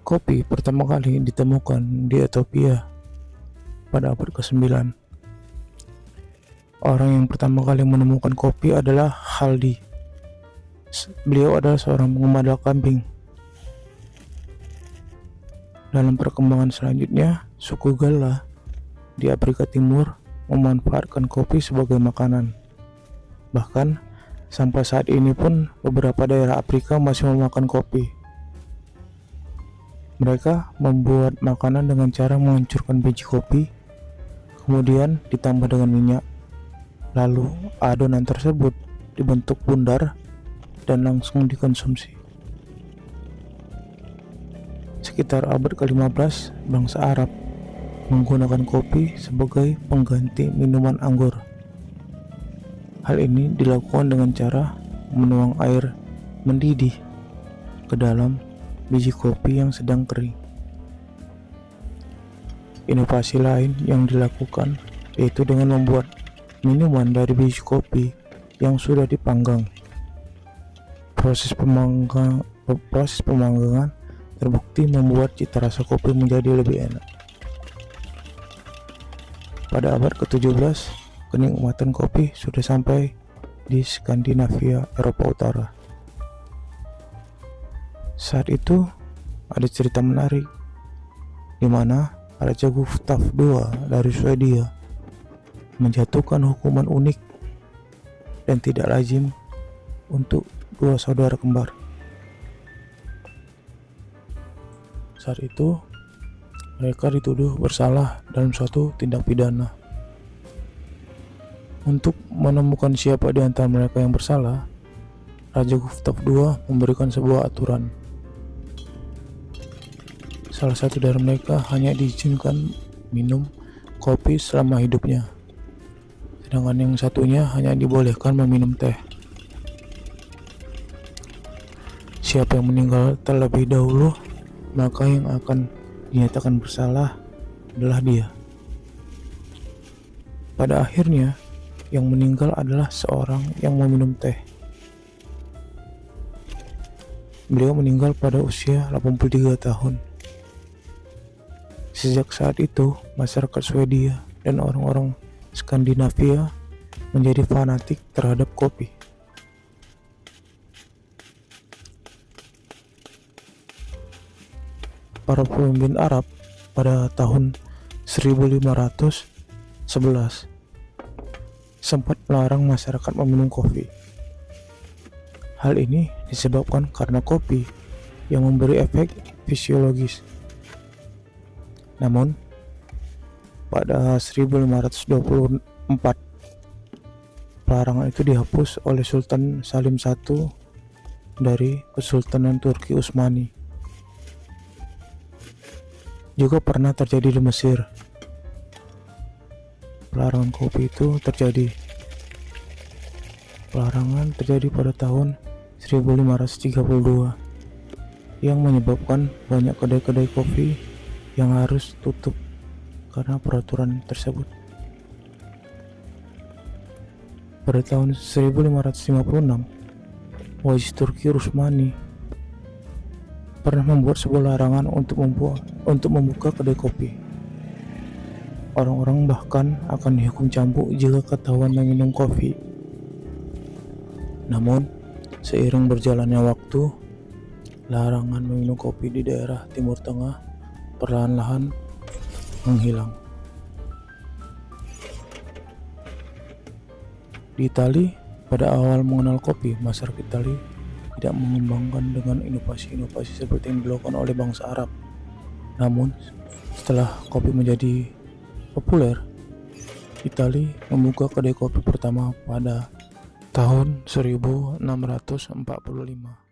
Kopi pertama kali ditemukan di Ethiopia pada abad ke-9. Orang yang pertama kali menemukan kopi adalah Haldi. Beliau adalah seorang pengembala kambing. Dalam perkembangan selanjutnya, suku Galla di Afrika Timur memanfaatkan kopi sebagai makanan. Bahkan sampai saat ini pun beberapa daerah Afrika masih memakan kopi. Mereka membuat makanan dengan cara menghancurkan biji kopi, kemudian ditambah dengan minyak. Lalu adonan tersebut dibentuk bundar dan langsung dikonsumsi. Sekitar abad ke-15, bangsa Arab menggunakan kopi sebagai pengganti minuman anggur. Hal ini dilakukan dengan cara menuang air mendidih ke dalam biji kopi yang sedang kering. Inovasi lain yang dilakukan yaitu dengan membuat minuman dari biji kopi yang sudah dipanggang. Proses pemanggangan terbukti membuat cita rasa kopi menjadi lebih enak. Pada abad ke-17, kenikmatan kopi sudah sampai di Skandinavia, Eropa Utara. Saat itu ada cerita menarik di mana Raja Gustav II dari Swedia menjatuhkan hukuman unik dan tidak lazim untuk dua saudara kembar. Saat itu mereka dituduh bersalah dalam suatu tindak pidana. Untuk menemukan siapa di antara mereka yang bersalah, Raja Gustav II memberikan sebuah aturan. Salah satu dari mereka hanya diizinkan minum kopi selama hidupnya, sedangkan yang satunya hanya dibolehkan meminum teh. Siapa yang meninggal terlebih dahulu, maka yang akan dinyatakan bersalah adalah dia. Pada akhirnya, yang meninggal adalah seorang yang meminum teh. Beliau meninggal pada usia 83 tahun. Sejak saat itu, masyarakat Swedia dan orang-orang Skandinavia menjadi fanatik terhadap kopi. Para pemimpin Arab pada tahun 1511 sempat melarang masyarakat meminum kopi. Hal ini disebabkan karena kopi yang memberi efek fisiologis. Namun, pada 1524, pelarangan itu dihapus oleh Sultan Salim I dari Kesultanan Turki Utsmani. Juga pernah terjadi di Mesir. Pelarangan kopi itu terjadi. Pelarangan terjadi pada tahun 1532 yang menyebabkan banyak kedai-kedai kopi yang harus tutup karena peraturan tersebut. Pada tahun 1556, Wajih Turki Utsmani pernah membuat sebuah larangan untuk membuka kedai kopi. Orang-orang bahkan akan dihukum cambuk jika ketahuan meminum kopi. Namun, seiring berjalannya waktu, larangan meminum kopi di daerah Timur Tengah perlahan-lahan menghilang. Di Italia, pada awal mengenal kopi, masyarakat Italia tidak mengembangkan dengan inovasi-inovasi seperti yang dilakukan oleh bangsa Arab. Namun, setelah kopi menjadi populer, Italia membuka kedai kopi pertama pada tahun 1645.